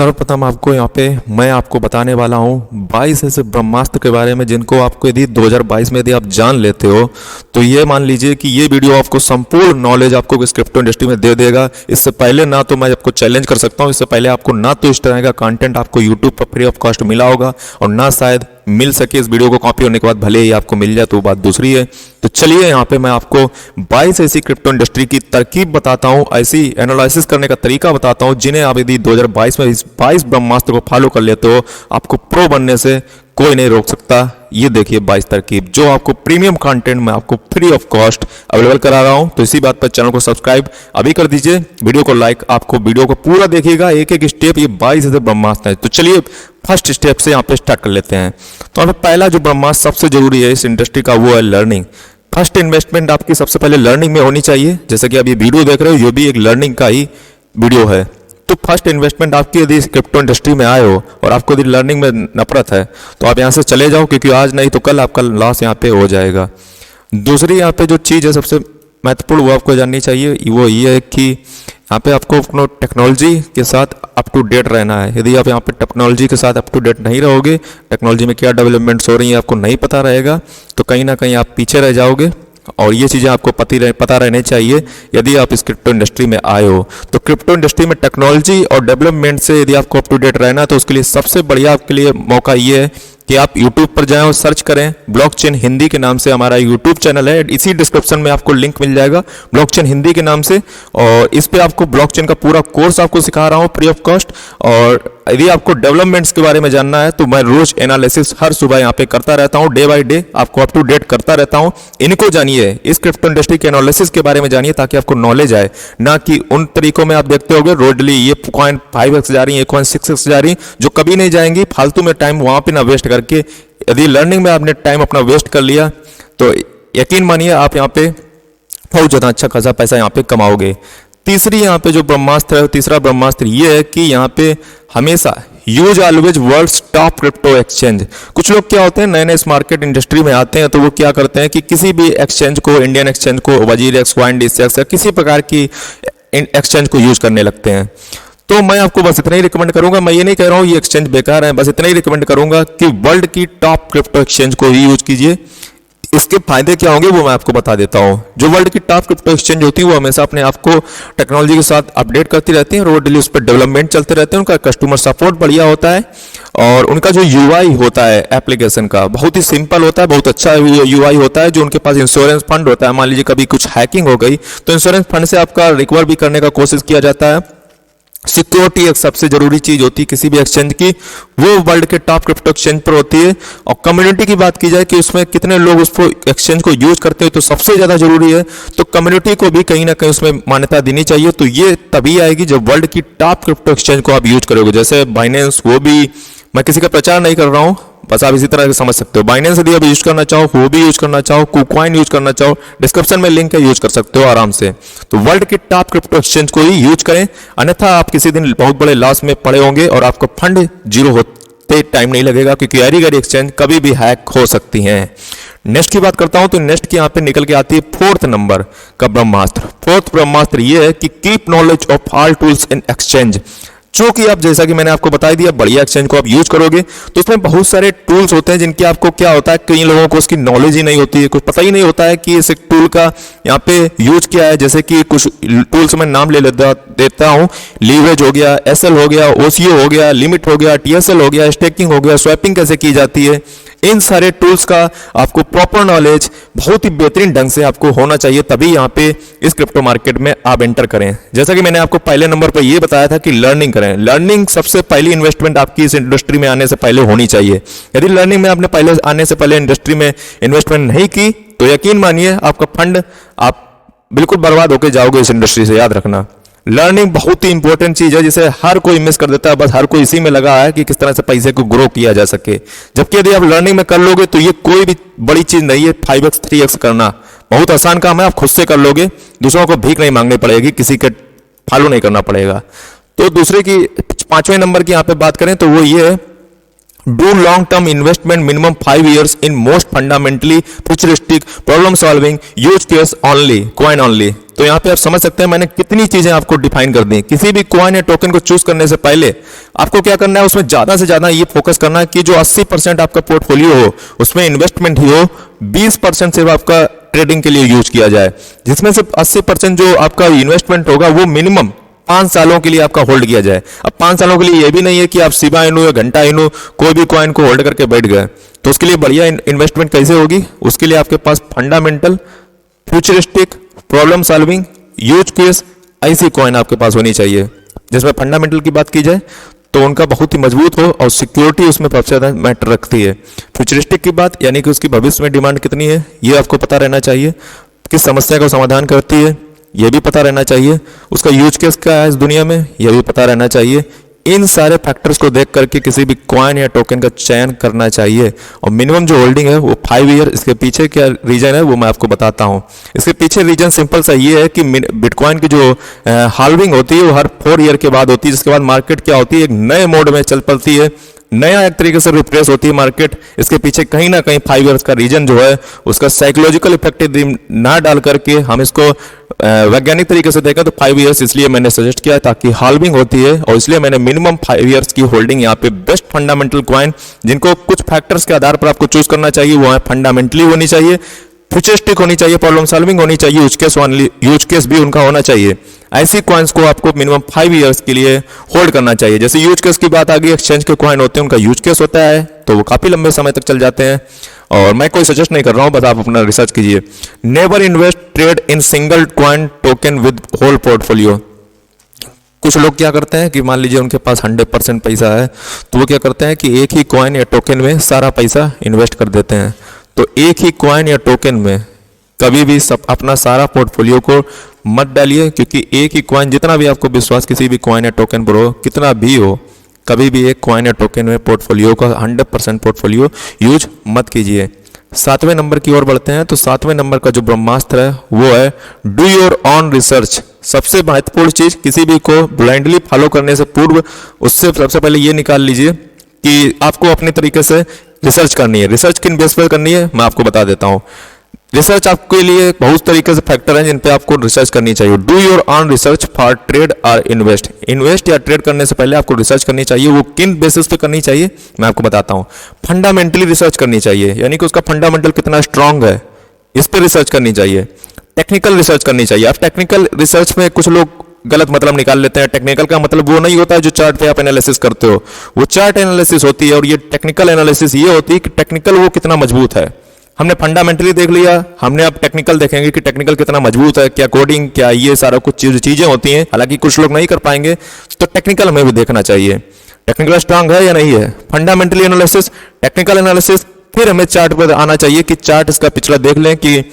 सर्वप्रथम आपको यहाँ पे मैं आपको बताने वाला हूँ 22 ऐसे ब्रह्मास्त्र के बारे में जिनको आपको यदि 2022 में यदि आप जान लेते हो तो ये मान लीजिए कि ये वीडियो आपको संपूर्ण नॉलेज आपको इस क्रिप्टो इंडस्ट्री में दे देगा। इससे पहले ना तो मैं आपको चैलेंज कर सकता हूँ, इससे पहले आपको ना तो इस तरह का कंटेंट आपको यूट्यूब पर फ्री ऑफ कॉस्ट मिला होगा और ना शायद मिल सके। इस वीडियो को कॉपी होने के बाद भले ही आपको मिल जाए तो बात दूसरी है। तो चलिए यहाँ पे मैं आपको 22 ऐसी क्रिप्टो इंडस्ट्री की तरकीब बताता हूँ, ऐसी एनालिसिस करने का तरीका बताता हूँ जिन्हें आप यदि 2022 में इस 22 ब्रह्मास्त्र को फॉलो कर लेते हो आपको प्रो बनने से कोई नहीं रोक सकता। ये देखिए 22 तरकीब जो आपको प्रीमियम कंटेंट में आपको फ्री ऑफ कॉस्ट अवेलेबल करा रहा हूं। तो इसी बात पर चैनल को सब्सक्राइब अभी कर दीजिए, वीडियो को लाइक, आपको वीडियो को पूरा देखिएगा, एक एक स्टेप ये 22 ऐसे ब्रह्मास्त्र है। तो चलिए फर्स्ट स्टेप से यहाँ पे स्टार्ट कर लेते हैं। तो यहाँ पे पहला जो ब्रह्मास्त्र सबसे जरूरी है इस इंडस्ट्री का वो है लर्निंग। फर्स्ट इन्वेस्टमेंट आपकी सबसे पहले लर्निंग में होनी चाहिए। जैसे कि आप ये वीडियो देख रहे हो ये भी एक लर्निंग का ही वीडियो है। तो फर्स्ट इन्वेस्टमेंट आपकी यदि क्रिप्टो इंडस्ट्री में आए हो और आपको यदि लर्निंग में नफरत है तो आप यहाँ से चले जाओ, क्योंकि आज नहीं तो कल आपका लॉस यहाँ पे हो जाएगा। दूसरी यहाँ पे जो चीज़ है सबसे महत्वपूर्ण वो आपको जाननी चाहिए, वो ये है कि यहाँ पे आपको अपना टेक्नोलॉजी के साथ अप टू डेट रहना है। यदि आप यहाँ पे टेक्नोलॉजी के साथ अप टू डेट नहीं रहोगे, टेक्नोलॉजी में क्या डेवलपमेंट्स हो रही हैं आपको नहीं पता रहेगा, तो कहीं ना कहीं आप पीछे रह जाओगे। और ये चीज़ें आपको पता रहनी चाहिए यदि आप इस क्रिप्टो इंडस्ट्री में आए हो। तो क्रिप्टो इंडस्ट्री में टेक्नोलॉजी और डेवलपमेंट से यदि आपको अप टू डेट रहना है तो उसके लिए सबसे बढ़िया आपके लिए मौका ये है कि आप YouTube पर जाएं और सर्च करें ब्लॉकचेन हिंदी के नाम से हमारा YouTube चैनल है। इसी डिस्क्रिप्शन में आपको लिंक मिल जाएगा ब्लॉकचेन हिंदी के नाम से, और इस पे आपको ब्लॉकचेन का पूरा कोर्स आपको सिखा रहा हूँ फ्री ऑफ कॉस्ट। और यदि आपको डेवलपमेंट्स के बारे में जानना है तो मैं रोज एनालिसिस हर सुबह यहाँ पे करता रहता हूँ, डे बाय डे आपको अप टू डेट करता रहता हूँ। इनको जानिए, इस क्रिप्टो इंडस्ट्री के एनालिसिस के बारे में जानिए ताकि आपको नॉलेज आए, ना कि उन तरीकों में आप देखते होगे रोडली ये कॉइन 5x जा रही है, ये कॉइन 6x जा रही, जो कभी नहीं जाएंगी। फालतू में टाइम वहां पे ना वेस्ट करके यदि लर्निंग में आपने टाइम अपना वेस्ट कर लिया तो यकीन मानिए आप यहाँ पे बहुत ज़्यादा अच्छा खासा पैसा यहाँ पे कमाओगे। तीसरी यहाँ पे जो ब्रह्मास्त्र है, तीसरा ब्रह्मास्त्र ये है कि यहाँ पे हमेशा use always world's top crypto exchange. कुछ लोग क्या होते हैं नए नए इस मार्केट इंडस्ट्री में आते हैं तो वो क्या करते हैं कि किसी भी एक्सचेंज को, इंडियन एक्सचेंज को, वजीरेक्स, कॉइनडिस्क या किसी प्रकार की एक्सचेंज को यूज करने लगते हैं। तो मैं आपको बस इतना ही रिकमेंड करूंगा, मैं ये नहीं कह रहा हूँ ये एक्सचेंज बेकार है, बस इतना ही रिकमेंड करूंगा कि वर्ल्ड की टॉप क्रिप्टो एक्सचेंज को ही यूज कीजिए। इसके फायदे क्या होंगे वो मैं आपको बता देता हूँ। जो वर्ल्ड की टॉप क्रिप्टो एक्सचेंज होती है वो हमेशा अपने आप को टेक्नोलॉजी के साथ अपडेट करती रहती है, रोज डेली उस पर डेवलपमेंट चलते रहते हैं, उनका कस्टमर सपोर्ट बढ़िया होता है और उनका जो यूआई होता है एप्लीकेशन का बहुत ही सिंपल होता है, बहुत अच्छा यूआई होता है। जो उनके पास इंश्योरेंस फंड होता है, मान लीजिए कभी कुछ हैकिंग हो गई तो इंश्योरेंस फंड से आपका रिकवर भी करने का कोशिश किया जाता है। सिक्योरिटी एक सबसे जरूरी चीज होती है किसी भी एक्सचेंज की, वो वर्ल्ड के टॉप क्रिप्टो एक्सचेंज पर होती है। और कम्युनिटी की बात की जाए कि उसमें कितने लोग उसको एक्सचेंज को यूज करते हैं तो सबसे ज्यादा जरूरी है, तो कम्युनिटी को भी कहीं ना कहीं उसमें मान्यता देनी चाहिए। तो ये तभी आएगी जब वर्ल्ड की टॉप क्रिप्टो एक्सचेंज को आप यूज करोगे। जैसे बाइनेंस, वो भी मैं किसी का प्रचार नहीं कर रहा हूं, बस आप इसी तरह से समझ सकते हो। बाइनेंस यदि आप यूज करना चाहो, वो भी यूज करना चाहो, कुकॉइन यूज करना चाहो, डिस्क्रिप्शन में लिंक है, यूज कर सकते हो आराम से। तो वर्ल्ड के टॉप क्रिप्टो एक्सचेंज को ही यूज करें, अन्यथा आप किसी दिन बहुत बड़े लॉस में पड़े होंगे और आपका फंड जीरो होते टाइम नहीं लगेगा, क्योंकि गहरी गहरी एक्सचेंज कभी भी हैक हो सकती हैं। नेक्स्ट की बात करता हूं तो नेक्स्ट की यहाँ पे निकल के आती है फोर्थ नंबर का ब्रह्मास्त्र। फोर्थ ब्रह्मास्त्र ये है कि keep knowledge of all tools in exchange. चूंकि आप जैसा कि मैंने आपको बता दिया बढ़िया एक्सचेंज को आप यूज करोगे तो उसमें बहुत सारे टूल्स होते हैं जिनकी आपको क्या होता है, कई लोगों को उसकी नॉलेज ही नहीं होती है, कुछ पता ही नहीं होता है कि इस टूल का यहाँ पे यूज क्या है। जैसे कि कुछ टूल्स में नाम ले देता हूँ, लीवरेज हो गया, एसएल हो गया, ओसीओ हो गया, लिमिट हो गया, टीएसएल हो गया, स्टेकिंग हो गया, स्वैपिंग कैसे की जाती है। इन सारे टूल्स का आपको प्रॉपर नॉलेज बहुत ही बेहतरीन ढंग से आपको होना चाहिए, तभी यहाँ पे इस क्रिप्टो मार्केट में आप एंटर करें। जैसा कि मैंने आपको पहले नंबर पर यह बताया था कि लर्निंग करें। लर्निंग सबसे पहली इन्वेस्टमेंट आपकी इस इंडस्ट्री में आने से पहले होनी चाहिए। यदि लर्निंग में आपने पहले आने से पहले इंडस्ट्री में इन्वेस्टमेंट नहीं की तो यकीन मानिए आपका फंड आप बिल्कुल बर्बाद होकर जाओगे इस इंडस्ट्री से, याद रखना। लर्निंग बहुत ही इंपॉर्टेंट चीज है जिसे हर कोई मिस कर देता है, बस हर कोई इसी में लगा है कि किस तरह से पैसे को ग्रो किया जा सके। जबकि यदि आप लर्निंग में कर लोगे तो ये कोई भी बड़ी चीज नहीं है, 5x 3x करना बहुत आसान काम है, आप खुद से कर लोगे, दूसरों को भीख नहीं मांगनी पड़ेगी, किसी के फॉलो नहीं करना पड़ेगा। तो दूसरे की 5वें नंबर की यहाँ पे बात करें तो वो ये है, do long term investment minimum 5 years in most fundamentally futuristic problem solving use case only coin only. तो यहाँ पे आप समझ सकते हैं मैंने कितनी चीजें आपको डिफाइन कर दी। किसी भी कॉइन या टोकन को चूज करने से पहले आपको क्या करना है, उसमें ज्यादा से ज्यादा ये फोकस करना है कि जो 80% आपका पोर्टफोलियो हो उसमें इन्वेस्टमेंट ही हो, 20% सिर्फ आपका ट्रेडिंग के लिए यूज किया जाए, जिसमें से 80% जो आपका इन्वेस्टमेंट होगा वो मिनिमम 5 सालों के लिए आपका होल्ड किया जाए। अब 5 सालों के लिए ये भी नहीं है कि आप शिबा इनू या घंटा इनू कोई भी कॉइन को होल्ड करके बैठ गए, तो उसके लिए बढ़िया इन्वेस्टमेंट कैसे होगी, उसके लिए आपके पास fundamental, futuristic, problem solving, use case ऐसी कॉइन आपके पास होनी चाहिए। जिसमें फंडामेंटल की बात की जाए तो उनका बहुत ही मजबूत हो और सिक्योरिटी उसमें सबसे ज्यादा मैटर रखती है। फ्यूचरिस्टिक की बात यानी कि उसकी भविष्य में डिमांड कितनी है ये आपको पता रहना चाहिए, किस समस्या का समाधान करती है ये भी पता रहना चाहिए, उसका यूज केस क्या है इस दुनिया में ये भी पता रहना चाहिए। इन सारे फैक्टर्स को देख करके किसी भी कॉइन या टोकन का चयन करना चाहिए। और मिनिमम जो होल्डिंग है वो 5 ईयर। इसके पीछे क्या रीजन है वो मैं आपको बताता हूँ। इसके पीछे रीजन सिंपल सा ये है कि बिटकॉइन की जो हाल्विंग होती है वो हर 4 ईयर के बाद होती है, जिसके बाद मार्केट क्या होती है, एक नए मोड में चल पड़ती है, नया एक तरीके से रिफ्रेश होती है मार्केट। इसके पीछे कहीं ना कहीं 5 ईयर्स का रीजन जो है उसका साइकोलॉजिकल इफेक्ट ना डाल करके हम इसको वैज्ञानिक तरीके से देखें तो 5 ईयर्स इसलिए मैंने सजेस्ट किया ताकि हाल्विंग होती है और इसलिए मैंने मिनिमम 5 ईयर्स की होल्डिंग यहाँ पे बेस्ट फंडामेंटल कॉइन जिनको कुछ फैक्टर्स के आधार पर आपको चूज करना चाहिए वो है फंडामेंटली होनी चाहिए, फ्यूचरिस्टिक होनी चाहिए, प्रॉब्लम सॉल्विंग होनी चाहिए, यूज केस भी उनका होना चाहिए। ऐसी कॉइन्स को आपको मिनिमम 5 ईयर्स के लिए होल्ड करना चाहिए। जैसे यूज केस की बात आ गई, एक्सचेंज के कॉइन होते हैं उनका यूज केस होता है तो वो काफी लंबे समय तक चल जाते हैं और मैं कोई सजेस्ट नहीं कर रहा हूं, बस आप अपना रिसर्च कीजिए। Never invest trade in single coin token with whole portfolio. कुछ लोग क्या करते हैं कि मान लीजिए उनके पास 100% पैसा है तो वो क्या करते हैं कि एक ही कॉइन या टोकन में सारा पैसा इन्वेस्ट कर देते हैं। तो एक ही कॉइन या टोकन में कभी भी सब अपना सारा पोर्टफोलियो को मत डालिए, क्योंकि एक ही कॉइन, जितना भी आपको विश्वास किसी भी कॉइन या टोकन पर हो, कितना भी हो, कभी भी एक कॉइन या टोकन में पोर्टफोलियो का 100% पोर्टफोलियो यूज मत कीजिए। 7वें नंबर की ओर बढ़ते हैं तो 7वें नंबर का जो ब्रह्मास्त्र है वो है डू योर ऑन रिसर्च। सबसे महत्वपूर्ण चीज, किसी भी को ब्लाइंडली फॉलो करने से पूर्व उससे सबसे पहले ये निकाल लीजिए कि आपको अपने तरीके से रिसर्च करनी है। रिसर्च किन बेस पर करनी है मैं आपको बता देता हूँ। रिसर्च आपके लिए बहुत तरीके से फैक्टर हैं जिन पे आपको रिसर्च करनी चाहिए। Do your on research for trade और इन्वेस्ट या ट्रेड करने से पहले आपको रिसर्च करनी चाहिए। वो किन बेसिस पे करनी चाहिए मैं आपको बताता हूँ। फंडामेंटली रिसर्च करनी चाहिए, यानी कि उसका फंडामेंटल कितना स्ट्रांग है इस पर रिसर्च करनी चाहिए। टेक्निकल रिसर्च करनी चाहिए। अब टेक्निकल रिसर्च में कुछ लोग गलत मतलब निकाल लेते हैं। टेक्निकल का मतलब वो नहीं होता है जो चार्ट पे आप एनालिसिस करते हो, वो चार्ट एनालिसिस होती है और ये टेक्निकल एनालिसिस ये होती है कि टेक्निकल वो कितना मजबूत है। हमने फंडामेंटली देख लिया, हमने अब टेक्निकल देखेंगे कि टेक्निकल कितना मजबूत है, क्या कोडिंग, क्या ये सारा कुछ चीजें होती हैं। हालांकि कुछ लोग नहीं कर पाएंगे तो टेक्निकल हमें भी देखना चाहिए, टेक्निकल स्ट्रांग है या नहीं है। फंडामेंटली एनालिसिस, टेक्निकल एनालिसिस, फिर हमें चार्ट पर आना चाहिए कि चार्ट इसका पिछला देख लें कि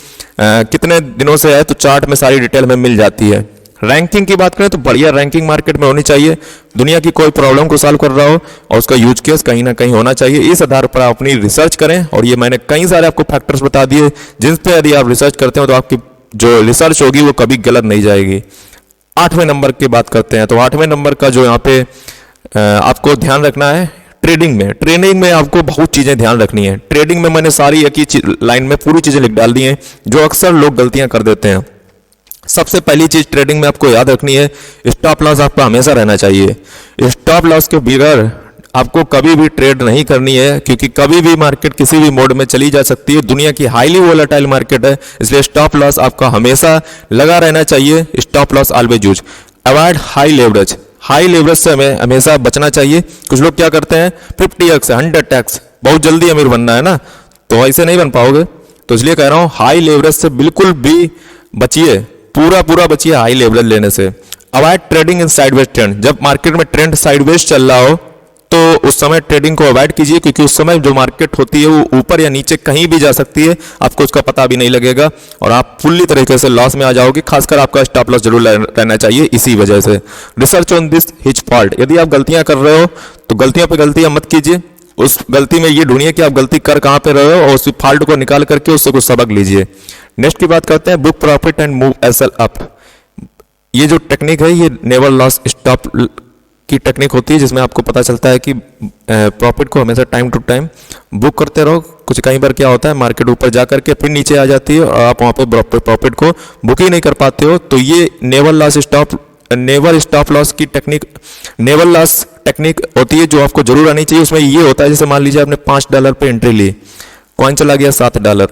कितने दिनों से है, तो चार्ट में सारी डिटेल हमें मिल जाती है। रैंकिंग की बात करें तो बढ़िया रैंकिंग मार्केट में होनी चाहिए। दुनिया की कोई प्रॉब्लम को सॉल्व कर रहा हो और उसका यूज केस कहीं ना कहीं होना चाहिए। इस आधार पर आप अपनी रिसर्च करें और ये मैंने कई सारे आपको फैक्टर्स बता दिए जिन पे यदि आप रिसर्च करते हो तो आपकी जो रिसर्च होगी वो कभी गलत नहीं जाएगी। 8वें नंबर की बात करते हैं तो 8वें नंबर का जो यहाँ पे आपको ध्यान रखना है ट्रेडिंग में आपको बहुत चीजें ध्यान रखनी है। ट्रेडिंग में मैंने सारी एक ही लाइन में पूरी चीजें लिख डाल दी हैं जो अक्सर लोग गलतियां कर देते हैं। सबसे पहली चीज ट्रेडिंग में आपको याद रखनी है, स्टॉप लॉस आपका हमेशा रहना चाहिए। स्टॉप लॉस के बगैर आपको कभी भी ट्रेड नहीं करनी है, क्योंकि कभी भी मार्केट किसी भी मोड में चली जा सकती है। दुनिया की हाईली वोलेटाइल मार्केट है, इसलिए स्टॉप लॉस आपका हमेशा लगा रहना चाहिए। Stop loss always use. Avoid high leverage से हमें हमेशा बचना चाहिए। कुछ लोग क्या करते हैं 50x 100x, बहुत जल्दी अमीर बनना है ना, तो ऐसे नहीं बन पाओगे। तो इसलिए कह रहा हूं हाई लेवरेज से बिल्कुल भी बचिए, पूरा बचिए हाई लेवरेज लेने से। Avoid trading in sideways trend. जब मार्केट में ट्रेंड साइडवेज चल रहा हो तो उस समय ट्रेडिंग को अवॉइड कीजिए, क्योंकि उस समय जो मार्केट होती है वो ऊपर या नीचे कहीं भी जा सकती है, आपको उसका पता भी नहीं लगेगा और आप फुल्ली तरीके से लॉस में आ जाओगे। खासकर आपका स्टॉप लॉस जरूर रहना चाहिए इसी वजह से। Research on this hitch fault. यदि आप गलतियां कर रहे हो तो गलतियों पे गलतियां मत कीजिए, उस गलती में ये ढूंढिए कि आप गलती कर कहां पे रहे हो और उस फॉल्ट को निकाल करके उससे कुछ सबक लीजिए। नेक्स्ट की बात करते हैं book profit and move SL up. ये जो टेक्निक है ये नेवर लॉस स्टॉप की टेक्निक होती है जिसमें आपको पता चलता है कि प्रॉफिट को हमेशा टाइम टू टाइम बुक करते रहो। कुछ कई बार क्या होता है, मार्केट ऊपर जा करके फिर नीचे आ जाती है और आप वहाँ पे प्रॉफिट को बुक ही नहीं कर पाते हो। तो ये नेवर स्टॉप लॉस की टेक्निक, नेवर लॉस टेक्निक होती है जो आपको जरूर आनी चाहिए। उसमें ये होता है, जैसे मान लीजिए आपने $5 पे एंट्री ली, कॉइन चला गया $7,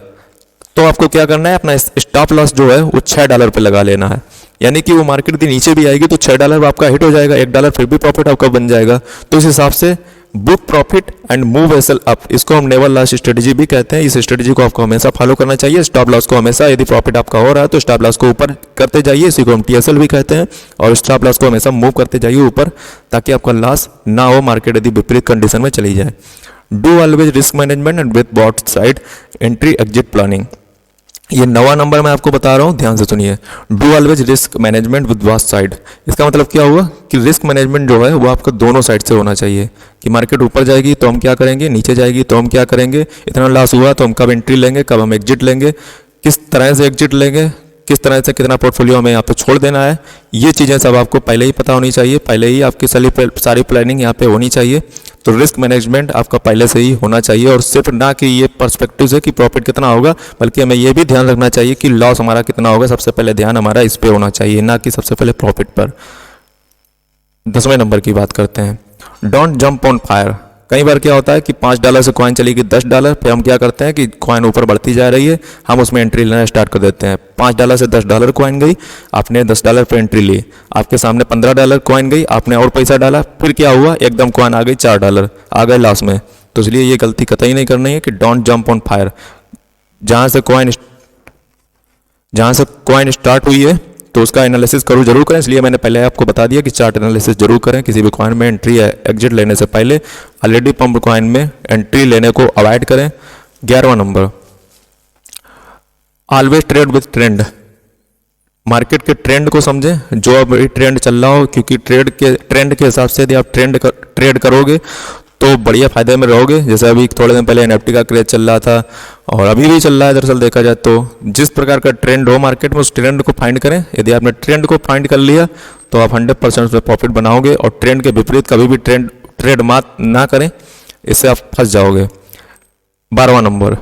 तो आपको क्या करना है, अपना स्टॉप लॉस जो है वो $6 पे लगा लेना है। यानी कि वो मार्केट यदि नीचे भी आएगी तो $6 आपका हिट हो जाएगा, $1 फिर भी प्रॉफिट आपका बन जाएगा। तो इस हिसाब से book profit and move acyl up, इसको हम नेवर लॉस स्ट्रेटेजी भी कहते हैं। इस स्ट्रेटेजी को आपको हमेशा फॉलो करना चाहिए। स्टॉप लॉस को हमेशा, यदि प्रॉफिट आपका हो रहा है तो स्टॉप लॉस को ऊपर करते जाइए, इसी को हम TSL भी कहते हैं। और स्टॉप लॉस को हमेशा मूव करते जाइए ऊपर, ताकि आपका लॉस ना हो मार्केट यदि विपरीत कंडीशन में चली जाए। Do always risk management and with both side entry exit planning, ये 9वां नंबर मैं आपको बता रहा हूँ, ध्यान से सुनिए। Do always risk management with both side, इसका मतलब क्या हुआ कि रिस्क मैनेजमेंट जो है वो आपका दोनों साइड से होना चाहिए। कि मार्केट ऊपर जाएगी तो हम क्या करेंगे, नीचे जाएगी तो हम क्या करेंगे, इतना लॉस हुआ तो हम कब एंट्री लेंगे, कब हम एग्जिट लेंगे, किस तरह से एग्जिट लेंगे, किस तरह से कितना पोर्टफोलियो हमें यहाँ पे छोड़ देना है, ये चीज़ें सब आपको पहले ही पता होनी चाहिए। पहले ही आपकी सारी प्लानिंग यहाँ पे होनी चाहिए। तो रिस्क मैनेजमेंट आपका पहले से ही होना चाहिए। और सिर्फ ना कि ये पर्सपेक्टिव से कि प्रॉफिट कितना होगा, बल्कि हमें ये भी ध्यान रखना चाहिए कि लॉस हमारा कितना होगा। सबसे पहले ध्यान हमारा इस पे होना चाहिए, ना कि सबसे पहले प्रॉफिट पर। 10वें नंबर की बात करते हैं, डोंट जंप ऑन फायर। कई बार क्या होता है कि $5 से कॉइन चली गई $10, फिर हम क्या करते हैं कि कॉइन ऊपर बढ़ती जा रही है, हम उसमें एंट्री लेना स्टार्ट कर देते हैं। $5 से $10 कॉइन गई, आपने $10 पे एंट्री ली, आपके सामने $15 कॉइन गई, आपने और पैसा डाला, फिर क्या हुआ, एकदम कॉइन आ गई $4, आ गए लॉस में। तो इसलिए ये गलती कतई नहीं करनी है कि डोंट जंप ऑन फायर। जहाँ से कॉइन स्टार्ट हुई है तो उसका एनालिसिस जरूर करें। इसलिए मैंने पहले आपको बता दिया कि चार्ट एनालिसिस जरूर करें किसी भी कॉइन में एंट्री या एग्जिट लेने से पहले। ऑलरेडी पंप कॉइन में एंट्री लेने को अवॉइड करें। 11वां नंबर, always trade with trend. Market के ट्रेंड को समझें, जो अब ट्रेंड चल रहा हो, क्योंकि ट्रेंड के हिसाब से यदि आप ट्रेड करोगे तो बढ़िया फायदे में रहोगे। जैसे अभी थोड़े दिन पहले NFT का क्रेज चल रहा था और अभी भी चल रहा है दरअसल देखा जाए तो। जिस प्रकार का ट्रेंड हो मार्केट में, उस ट्रेंड को फाइंड करें। यदि आपने ट्रेंड को फाइंड कर लिया तो आप 100% उसमें प्रॉफिट बनाओगे। और ट्रेंड के विपरीत कभी भी ट्रेड मात ना करें, इससे आप फंस जाओगे। 12वां नंबर,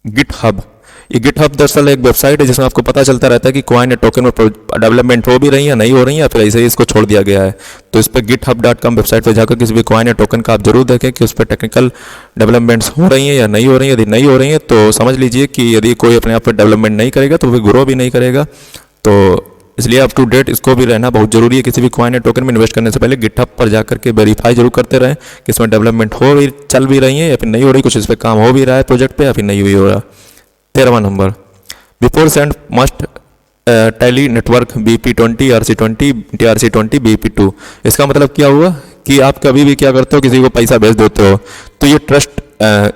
गिटहब। ये गिटहब दरअसल एक वेबसाइट है जिसमें आपको पता चलता रहता है कि कॉइन या टोकन में डेवलपमेंट हो भी रही है, नहीं हो रही है, या फिर ऐसे ही इसको छोड़ दिया गया है। तो इस पर github.com वेबसाइट पर जाकर किसी भी कॉइन या टोकन का आप जरूर देखें कि उस पर टेक्निकल डेवलपमेंट्स हो रही हैं या नहीं हो रही है। यदि नहीं हो रही है तो समझ लीजिए कि यदि कोई अपने आप पर डेवलपमेंट नहीं करेगा तो वो ग्रो भी नहीं करेगा। तो इसलिए अप टू डेट इसको भी रहना बहुत जरूरी है। किसी भी कॉइन या टोकन में इन्वेस्ट करने से पहले गिटहब पर जाकर के वेरीफाई जरूर करते रहें कि इसमें डेवलपमेंट हो रही, चल भी रही है या फिर नहीं हो रही, कुछ इस पर काम हो भी रहा है प्रोजेक्ट पे या फिर नहीं भी हो रहा। 13वां नंबर, before send must tally network BP20 RC20 TRC20 BP2। इसका मतलब क्या हुआ कि आप कभी भी क्या करते हो, किसी को पैसा भेज देते हो तो ये ट्रस्ट,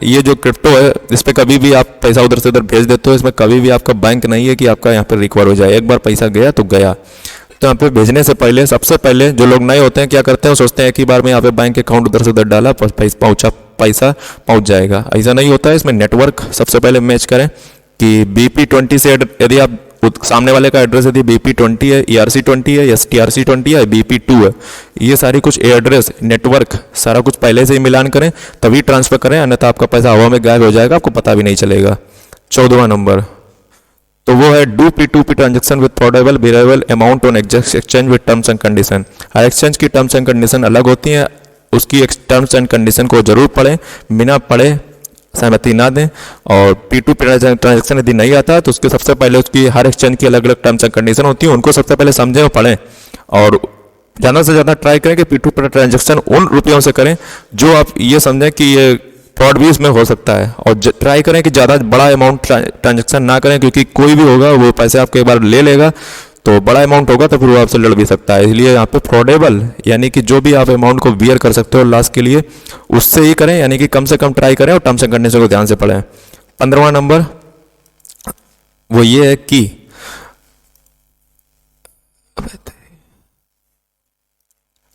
ये जो क्रिप्टो है इस पर कभी भी आप पैसा उधर से उधर भेज देते हो। इसमें कभी भी आपका बैंक नहीं है कि आपका यहाँ पर रिकवर हो जाए। एक बार पैसा गया तो गया। तो यहाँ पे भेजने से पहले सबसे पहले जो लोग नए होते हैं क्या करते हैं, सोचते हैं कि बार में यहाँ पे बैंक अकाउंट उधर से उधर डाला, पैसा पहुँच जाएगा। ऐसा नहीं होता है। इसमें नेटवर्क सबसे पहले मैच करें कि BP20 से यदि आप सामने वाले का एड्रेस यदि BP20 है, ERC20 है या TRC20 है, BP2 है, ये सारी कुछ एड्रेस नेटवर्क सारा कुछ पहले से ही मिलान करें तभी ट्रांसफर करें, अन्यथा आपका पैसा हवा में गायब हो जाएगा, आपको पता भी नहीं चलेगा। 14वां नंबर तो वो है do P2P transaction with fraudable variable amount on exchange with terms and condition. हर एक्सचेंज की टर्म्स एंड कंडीशन अलग होती हैं, उसकी टर्म्स एंड कंडीशन को जरूर पढ़ें, बिना पढ़े सहमति ना दें। और P2P ट्रांजेक्शन यदि नहीं आता तो उसके सबसे पहले उसकी हर एक्सचेंज की अलग अलग टर्म्स एंड कंडीशन होती है, उनको सबसे पहले समझें और पढ़ें। और ज़्यादा से ज़्यादा ट्राई करें कि P2P ट्रांजेक्शन उन रुपयों से करें जो आप ये समझें कि ये फ्रॉड भी इसमें हो सकता है। और ट्राई करें कि ज़्यादा बड़ा अमाउंट ट्रांजेक्शन ना करें, क्योंकि कोई भी होगा वो पैसे आपके एक बार ले लेगा, तो बड़ा अमाउंट होगा तो फिर वो आपसे लड़ भी सकता है। इसलिए यहाँ पे फ्रॉडेबल यानी कि जो भी आप अमाउंट को बियर कर सकते हो लॉस के लिए, उससे ही करें, यानी कि कम से कम ट्राई करें और टर्म्स एंड कंडीशन को ध्यान से पढ़ें। 15वां नंबर वो ये है कि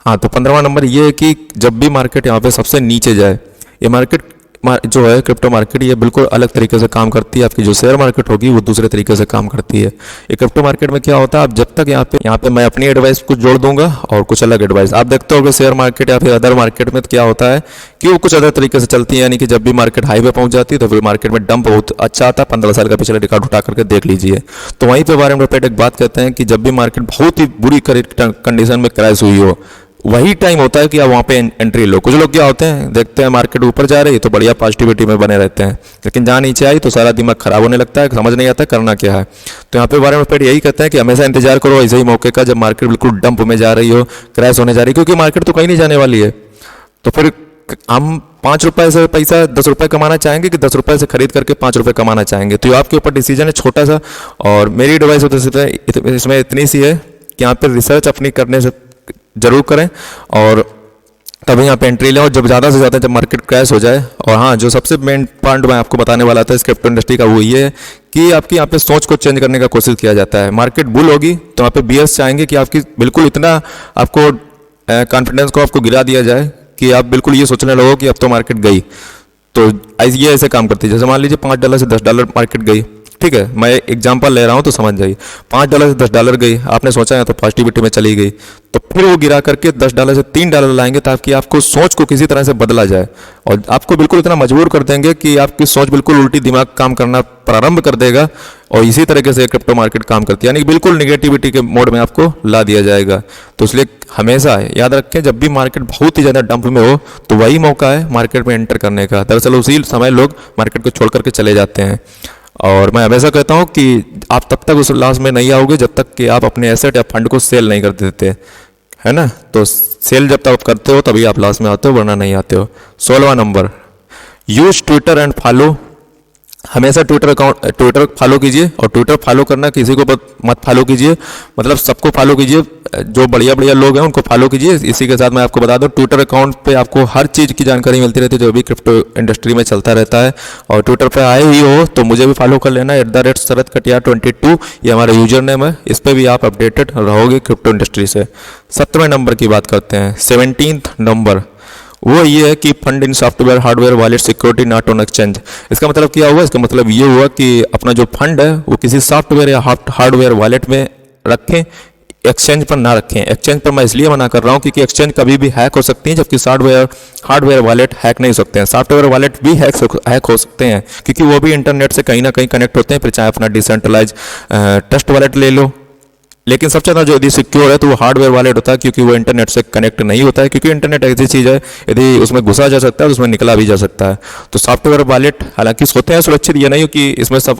हाँ, तो 15वां नंबर ये है कि जब भी मार्केट यहाँ पे सबसे नीचे जाए, ये मार्केट जो है क्रिप्टो मार्केट ये बिल्कुल अलग तरीके से काम करती है। आपकी जो शेयर मार्केट होगी वो दूसरे तरीके से काम करती है। ये क्रिप्टो मार्केट में क्या होता है, आप जब तक यहाँ पे मैं अपनी एडवाइस कुछ जोड़ दूंगा और कुछ अलग एडवाइस आप देखते हो कि शेयर मार्केट या फिर अदर मार्केट में क्या होता है कि वो कुछ अदर तरीके से चलती है। यानी कि जब भी मार्केट हाई पे पहुंच जाती है तो फिर मार्केट में डंप बहुत अच्छा आता है। 15 साल का पिछले रिकॉर्ड उठा करके देख लीजिए। तो वहीं पे वारेन बफेट एक बात कहते हैं कि जब भी मार्केट बहुत ही बुरी कंडीशन में क्रैश हुई हो, वही टाइम होता है कि आप वहाँ पे एंट्री लो। कुछ लोग क्या होते हैं, देखते हैं मार्केट ऊपर जा रही है तो बढ़िया पॉजिटिविटी में बने रहते हैं, लेकिन जहाँ नीचे आई तो सारा दिमाग खराब होने लगता है, समझ नहीं आता करना क्या है। तो यहाँ पे वारेन बफेट यही कहते हैं कि हमेशा इंतजार करो ऐसे ही मौके का, जब मार्केट बिल्कुल डंप में जा रही हो, क्रैश होने जा रही है, क्योंकि मार्केट तो कहीं नहीं जाने वाली है। तो फिर हम 5 रुपए से पैसा 10 रुपए कमाना चाहेंगे कि 10 रुपए से खरीद करके 5 रुपए कमाना चाहेंगे, तो ये आपके ऊपर डिसीजन है छोटा सा। और मेरी एडवाइस इसमें इतनी सी है कि यहाँ पे रिसर्च अपनी करने से जरूर करें और तभी यहाँ पे एंट्री लें। और जब ज़्यादा से ज़्यादा जब मार्केट क्रैश हो जाए, और हाँ जो सबसे मेन पॉइंट मैं आपको बताने वाला था इस क्रिप्टो इंडस्ट्री का, वो ये है कि आपकी यहाँ पे सोच को चेंज करने का कोशिश किया जाता है। मार्केट बुल होगी तो यहाँ पे बीएस चाहेंगे कि आपकी बिल्कुल इतना आपको कॉन्फिडेंस को आपको गिरा दिया जाए कि आप बिल्कुल ये सोचने लगो कि अब तो मार्केट गई। तो ये ऐसे काम करती है। जैसे मान लीजिए $5 से $10 मार्केट गई, ठीक है, मैं एग्जांपल ले रहा हूँ तो समझ जाइए। $5 से $10 गई, आपने सोचा है तो पॉजिटिविटी में चली गई, तो फिर वो गिरा करके $10 से $3 लाएंगे ताकि आपको सोच को किसी तरह से बदला जाए और आपको बिल्कुल इतना मजबूर कर देंगे कि आपकी सोच बिल्कुल उल्टी दिमाग काम करना प्रारंभ कर देगा। और इसी तरीके से क्रिप्टो मार्केट काम करती है, यानी बिल्कुल निगेटिविटी के मोड में आपको ला दिया जाएगा। तो इसलिए हमेशा याद रखें, जब भी मार्केट बहुत ही ज़्यादा डंप में हो तो वही मौका है मार्केट में एंटर करने का। दरअसल उसी समय लोग मार्केट को छोड़ करके चले जाते हैं। और मैं हमेशा कहता हूँ कि आप तब तक उस लॉस में नहीं आओगे जब तक कि आप अपने एसेट या फंड को सेल नहीं कर देते, है ना। तो सेल जब तक आप करते हो तभी आप लॉस में आते हो, वरना नहीं आते हो। 16वां नंबर, यूज ट्विटर एंड फॉलो। हमेशा ट्विटर फॉलो कीजिए, और ट्विटर फॉलो करना किसी को मत फॉलो कीजिए, मतलब सबको फॉलो कीजिए, जो बढ़िया बढ़िया लोग हैं उनको फॉलो कीजिए। इसी के साथ मैं आपको बता दूं, ट्विटर अकाउंट पे आपको हर चीज़ की जानकारी मिलती रहती है जो भी क्रिप्टो इंडस्ट्री में चलता रहता है। और ट्विटर पे आए ही हो तो मुझे भी फॉलो कर लेना, @शरद_कटियार22 ये हमारा यूजर नेम है। इस पर भी आप अपडेटेड रहोगे क्रिप्टो इंडस्ट्री से। 17वें नंबर की बात करते हैं। 17th नंबर वो ये है कि fund in software hardware wallet security not on exchange. इसका मतलब क्या हुआ? इसका मतलब ये हुआ कि अपना जो फंड है वो किसी सॉफ्टवेयर या हार्डवेयर वॉलेट में रखें, एक्सचेंज पर ना रखें। एक्सचेंज पर मैं इसलिए मना कर रहा हूँ क्योंकि एक्सचेंज कभी भी हैक हो सकती है, जबकि हार्डवेयर वॉलेट हैक नहीं हो सकते हैं। सॉफ्टवेयर वॉलेट भी हैक हो सकते हैं क्योंकि वो भी इंटरनेट से कहीं ना कहीं कनेक्ट होते हैं। फिर चाहे अपना डिसेंट्रलाइज ट्रस्ट वॉलेट ले लो, लेकिन सबसे ज़्यादा जो यदि सिक्योर है तो वो हार्डवेयर वॉलेट होता है क्योंकि वो इंटरनेट से कनेक्ट नहीं होता है। क्योंकि इंटरनेट ऐसी चीज़ है, यदि उसमें घुसा जा सकता है तो उसमें निकला भी जा सकता है। तो सॉफ्टवेयर वॉलेट हालांकि होते हैं सुरक्षित, ये नहीं हो कि इसमें सब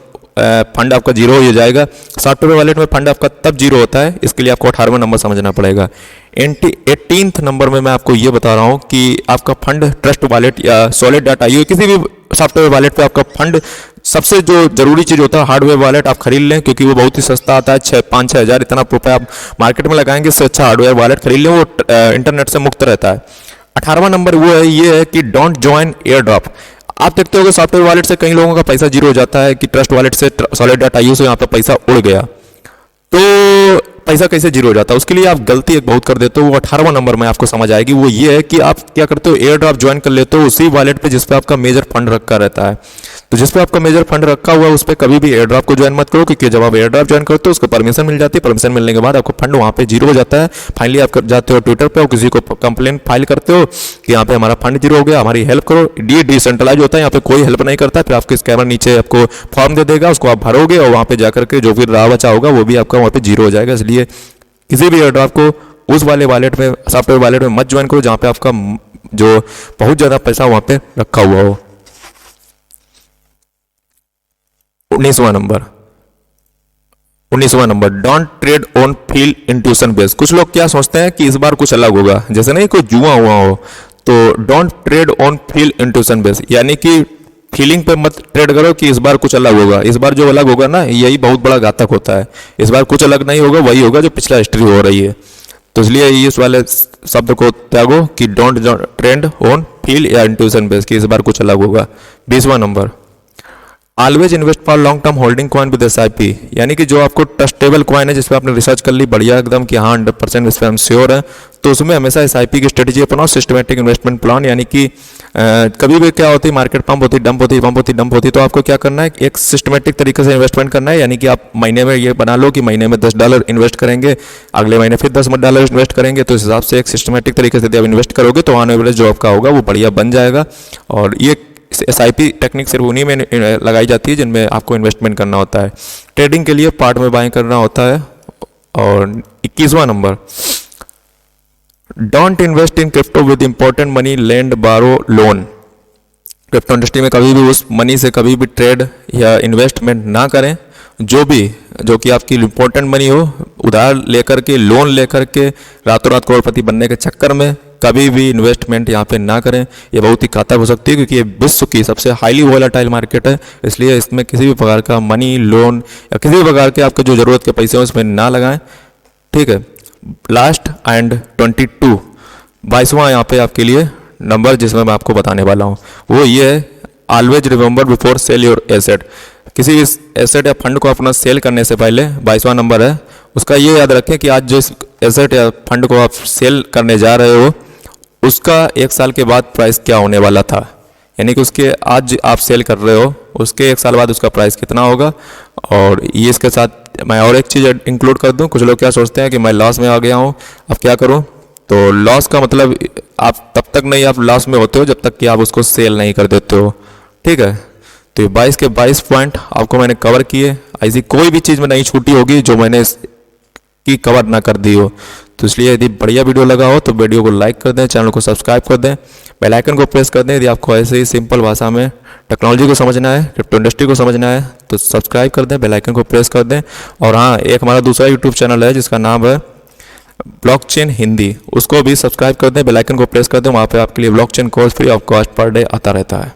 फंड आपका जीरो हो जाएगा। सॉफ्टवेयर वॉलेट में फंड आपका तब जीरो होता है, इसके लिए आपको 18वां नंबर समझना पड़ेगा। 18th नंबर में मैं आपको ये बता रहा हूँ कि आपका फंड ट्रस्ट वॉलेट या solid.io किसी भी सॉफ्टवेयर वॉलेट पे आपका फंड, सबसे जो जरूरी चीज़ होता है हार्डवेयर वॉलेट आप खरीद लें क्योंकि वो बहुत ही सस्ता आता है। 5-6 हज़ार इतना रुपये आप मार्केट में लगाएंगे, इससे अच्छा हार्डवेयर वॉलेट खरीद लें, वो इंटरनेट से मुक्त रहता है। 18वां नंबर वो है, ये है कि डोंट ज्वाइन एयर ड्रॉप। आप देखते हो कि सॉफ्टवेयर वॉलेट से कई लोगों का पैसा जीरो हो जाता है कि ट्रस्ट वॉलेट से solid.io से यहाँ पर पैसा उड़ गया, तो पैसा कैसे जीरो हो जाता है? उसके लिए आप गलती एक बहुत कर देते हो, वो 18वां नंबर में आपको समझ आएगी। वो ये है कि आप क्या करते हो, एयर ड्रॉप ज्वाइन कर लेते हो उसी वॉलेट पे जिस पे आपका मेजर फंड रखा रहता है। तो जिस पे आपका मेजर फंड रखा हुआ है उस पर कभी भी एयर ड्रॉप को ज्वाइन मत करो, क्योंकि जब आप एयर ड्रॉप ज्वाइन करते हो उसको परमिशन मिल जाती है। परमिशन मिलने के बाद आपको फंड वहाँ पे जीरो हो जाता है। फाइनली आप जाते हो ट्विटर पे और किसी को कंप्लेन फाइल करते हो कि यहाँ पे हमारा फंड जीरो हो गया, हमारी हेल्प करो। डिसेंट्रलाइज होता है, यहाँ पे कोई हेल्प नहीं करता। फिर आपके स्कैमर नीचे आपको फॉर्म दे देगा, उसको आप भरोगे और वहाँ पे जाकर के जो फिर रहा बचा होगा वो भी आपका वहाँ पे जीरो हो जाएगा। इसलिए किसी भी एयर ड्रॉप को उस वाले वॉलेट में, सॉफ्टवेयर वॉलेट में मत ज्वाइन करो जहाँ पे आपका जो बहुत ज़्यादा पैसा वहाँ पे रखा हुआ हो। 19वां नंबर, don't trade on feel intuition base. कुछ लोग क्या सोचते हैं कि इस बार कुछ अलग होगा, जैसे नहीं कोई जुआ हुआ हो, तो don't trade on feel intuition base, यानी कि फीलिंग पे मत ट्रेड करो कि इस बार कुछ अलग होगा। इस बार जो अलग होगा ना, यही बहुत बड़ा घातक होता है। इस बार कुछ अलग नहीं होगा, वही होगा जो पिछला हिस्ट्री हो रही है। तो इसलिए इस वाले शब्द को त्यागो कि डोंट ट्रेड ऑन फील या इंट्यूशन बेस, कि इस बार कुछ अलग होगा। 20वां नंबर, always invest for long term holding coin with SIP, यानी कि जो आपको ट्रस्टेबल कॉइन है जिसपे आपने रिसर्च कर ली बढ़िया एकदम कि हाँ 100% इस पर हम श्योर है, तो उसमें हमेशा SIP की स्ट्रेटेजी अपनाओ। सिस्टमेटिक इन्वेस्टमेंट प्लान, यानी कि कभी भी क्या होती है, मार्केट पंप होती, डंप होती, पंप होती, डंप होती, तो आपको क्या करना है, एक सिस्टमेटिक तरीके से इन्वेस्टमेंट करना है। यानी कि आप महीने में ये बना लो कि महीने में $10 इन्वेस्ट करेंगे, अगले महीने फिर $10 इन्वेस्ट करेंगे। तो इस हिसाब से एक सिस्टमेटिक तरीके से यदि आप इन्वेस्ट करोगे तो ऑन एवरेज जो आपका होगा वो बढ़िया बन जाएगा। और ये SIP टेक्निक सिर्फ उन्हीं में लगाई जाती है जिनमें आपको इन्वेस्टमेंट करना होता है। ट्रेडिंग के लिए पार्ट में बाइंग करना होता है। और 21वां नंबर, don't invest in crypto with important money, land, borrow, loan. Crypto industry में कभी भी उस मनी से कभी भी ट्रेड या इन्वेस्टमेंट ना करें जो कि आपकी इंपॉर्टेंट मनी हो, उधार लेकर के, लोन लेकर के रातों रात करोड़पति बनने के चक्कर में कभी भी इन्वेस्टमेंट यहाँ पे ना करें। ये बहुत ही घातक हो सकती है क्योंकि ये विश्व की सबसे हाईली वोलेटाइल मार्केट है। इसलिए इसमें किसी भी प्रकार का मनी, लोन या किसी भी प्रकार के आपके जो ज़रूरत के पैसे हो इसमें ना लगाएं। ठीक है। लास्ट एंड 22वां यहाँ पे आपके लिए नंबर जिसमें मैं आपको बताने वाला हूँ वो ये है, always remember before sell your asset. किसी भी एसेट या फंड को अपना सेल करने से पहले, 22वां नंबर है, उसका ये याद रखें कि आज जिस एसेट या फंड को आप सेल करने जा रहे हो उसका 1 साल के बाद प्राइस क्या होने वाला था। यानी कि उसके आज आप सेल कर रहे हो उसके 1 साल बाद उसका प्राइस कितना होगा। और ये इसके साथ मैं और एक चीज़ इंक्लूड कर दूं, कुछ लोग क्या सोचते हैं कि मैं लॉस में आ गया हूं, अब क्या करूं। तो लॉस का मतलब आप तब तक नहीं, आप लॉस में होते हो जब तक कि आप उसको सेल नहीं कर देते हो। ठीक है। तो ये 22 के 22 पॉइंट आपको मैंने कवर किए। ऐसी कोई भी चीज़ में नहीं छूटी होगी जो मैंने की कवर ना कर दी हो। तो इसलिए यदि बढ़िया वीडियो लगा हो तो वीडियो को लाइक कर दें, चैनल को सब्सक्राइब कर दें, बेल आइकन को प्रेस कर दें। यदि आपको ऐसे ही सिंपल भाषा में टेक्नोलॉजी को समझना है, क्रिप्टो इंडस्ट्री को समझना है तो सब्सक्राइब कर दें, बेल आइकन को प्रेस कर दें। और हाँ, एक हमारा दूसरा यूट्यूब चैनल है जिसका नाम है ब्लॉकचेन हिंदी, उसको भी सब्सक्राइब कर दें, बेल आइकन को प्रेस कर दें। वहाँ पे आपके लिए blockchain course free of cost per day आता रहता है।